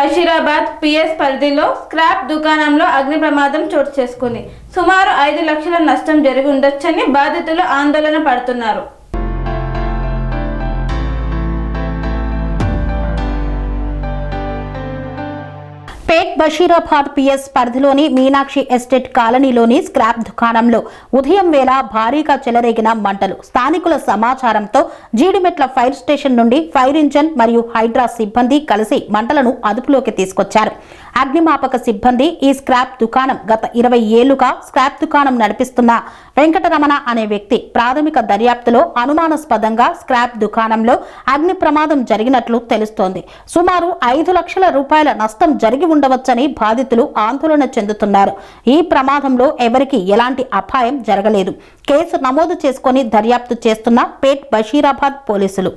Basheerabad PS పరిధిలో scrap దుకాణంలో అగ్ని ప్రమాదం చోటు చేసుకుంది. సుమారు 5 లక్షల నష్టం జరిగి ఉండొచ్చని బాధితులు ఆందోళన పడుతున్నారు. పేట్ బషీరాబాద్ పిఎస్ పరిధిలోని మీనాక్షి ఎస్టేట్ కాలనీలోని స్క్రాప్ దుకాణంలో ఉదయం వేళ భారీగా చెలరేగిన మంటలు. స్థానికుల సమాచారంతో జీడిమెట్ల ఫైర్ స్టేషన్ నుండి ఫైర్ ఇంజన్ మరియు హైడ్రా సిబ్బంది కలిసి మంటలను అదుపులోకి తీసుకొచ్చారు. అగ్నిమాపక సిబ్బంది ఈ స్క్రాప్ దుకాణం గత 20 ఏళ్లుగా స్క్రాప్ దుకాణం నడిపిస్తున్న వెంకటరమణ అనే వ్యక్తి ప్రాథమిక దర్యాప్తులో అనుమానాస్పదంగా స్క్రాప్ దుకాణంలో అగ్ని ప్రమాదం జరిగినట్లు తెలుస్తోంది. సుమారు 5 లక్షల రూపాయల నష్టం జరిగి ఉండవచ్చని బాధితులు ఆందోళన చెందుతున్నారు. ఈ ప్రమాదంలో ఎవరికి ఎలాంటి అపాయం జరగలేదు. కేసు నమోదు చేసుకుని దర్యాప్తు చేస్తున్న పేట్ బషీరాబాద్ పోలీసులు.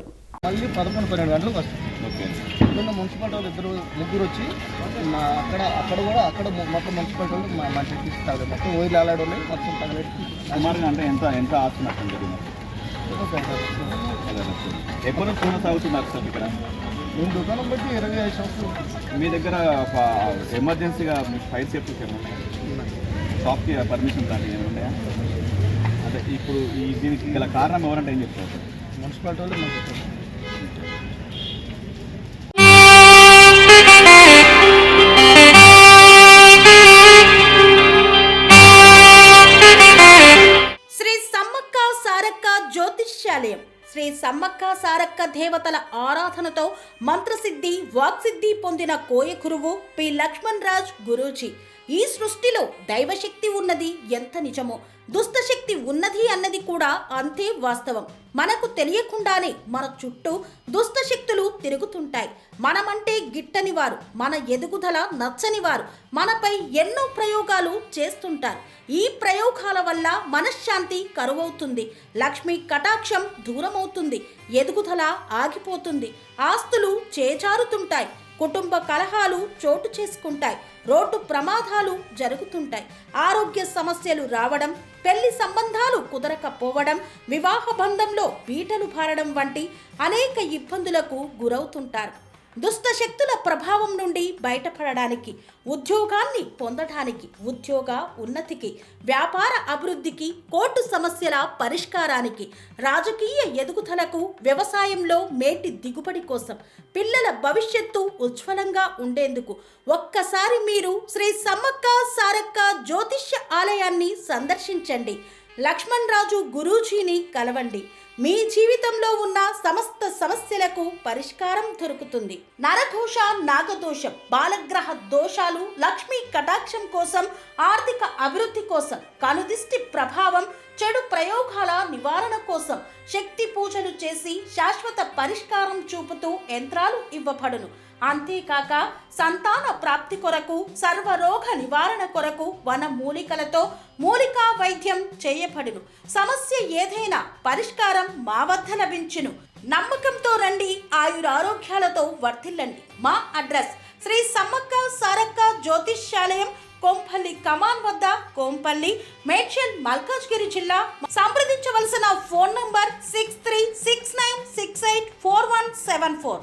మున్సిపాలిటీ వాళ్ళు ముగ్గురు వచ్చి అక్కడ మొత్తం మున్సిపాలిటీ వాళ్ళు మంచి తీస్తారు. మొత్తం ఓయిల్ ఆలాడు ఉన్నాయి. మొత్తం తగలెట్టి సుమారుగా అంటే ఎంత ఆస్తి నష్టం జరిగింది? ఎప్పటి నుంచి కొనసాగుతున్నారు సార్ ఇక్కడ? మేము దుకాణం బట్టి 25 సంవత్సరాలు. మీ దగ్గర ఎమర్జెన్సీగా మీకు ఫైర్ సేఫ్టీ షాప్కి పర్మిషన్ లాంటివి ఏమి ఉన్నాయా? అంటే ఇప్పుడు దీనికి గల కారణం ఎవరంటే ఏం చెప్తారు? మున్సిపాలిటీ వాళ్ళు మాకు జ్యోతిష్యాలయం శ్రీ సమ్మక్క సారక్క దేవతల ఆరాధనతో మంత్రసిద్ధి వాక్సిద్ధి పొందిన కోయ గురువు పి లక్ష్మణ్ రాజ్ గురూజీ. ఈ సృష్టిలో దైవశక్తి ఉన్నది ఎంత నిజమో దుష్టశక్తి ఉన్నది అన్నది కూడా అంతే వాస్తవం. మనకు తెలియకుండానే మన చుట్టూ దుష్టశక్తులు తిరుగుతుంటాయి. మనమంటే గిట్టని వారు, మన ఎదుగుదల నచ్చని వారు మనపై ఎన్నో ప్రయోగాలు చేస్తుంటారు. ఈ ప్రయోగాల వల్ల మనశ్శాంతి కరువవుతుంది, లక్ష్మీ కటాక్షం దూరమవుతుంది, ఎదుగుదల ఆగిపోతుంది, ఆస్తులు చేజారుతుంటాయి, కుటుంబ కలహాలు చోటు చేసుకుంటాయి, రోడ్డు ప్రమాదాలు జరుగుతుంటాయి, ఆరోగ్య సమస్యలు రావడం, పెళ్లి సంబంధాలు కుదరకపోవడం, వివాహ బంధంలో బీటలు భారడం వంటి అనేక ఇబ్బందులకు గురవుతుంటారు. దుష్ట శక్తుల ప్రభావం నుండి బయటపడడానికి, ఉద్యోగాన్ని పొందడానికి, ఉద్యోగ ఉన్నతికి, వ్యాపార అభివృద్ధికి, కోర్టు సమస్యల పరిష్కారానికి, రాజకీయ ఎదుగుదలకు, వ్యవసాయంలో మేటి దిగుబడి కోసం, పిల్లల భవిష్యత్తు ఉజ్వలంగా ఉండేందుకు ఒక్కసారి మీరు శ్రీ సమ్మక్క సారక్క జ్యోతిష్య ఆలయాన్ని సందర్శించండి. లక్ష్మణ్ రాజు గురూజీని కలవండి. మీ జీవితంలో ఉన్న సమస్త సమస్యలకు పరిష్కారం దొరుకుతుంది. నరఘోష, నాగదోషం, బాలగ్రహ దోషాలు, లక్ష్మీ కటాక్షం కోసం, ఆర్థిక అభివృద్ధి కోసం, కనుదిష్టి ప్రభావం, చెడు ప్రయోగాల నివారణ కోసం శక్తి పూజలు చేసి శాశ్వత పరిష్కారం చూపుతూ యంత్రాలు ఇవ్వబడును. అంతేకాక సంతాన ప్రాప్తి కొరకు, సర్వరోగ నివారణ కొరకు వన మూలికలతో మూలికా వైద్యం చేయబడును. సమస్య ఏదైనా పరిష్కారం మా వద్ద లభించును. నమ్మకంతో రండి, ఆయురారోగ్యాలతో వర్ధిల్లండి. మా అడ్రస్ శ్రీ సమ్మక్క సారక్క జ్యోతిష్యాలయం, కోంపల్లి కమాన్ వద్ద, కోంపల్లి, మేడ్చల్, మల్కాజ్గిరి జిల్లా. సంప్రదించవలసిన ఫోన్ నంబర్ 6369684174.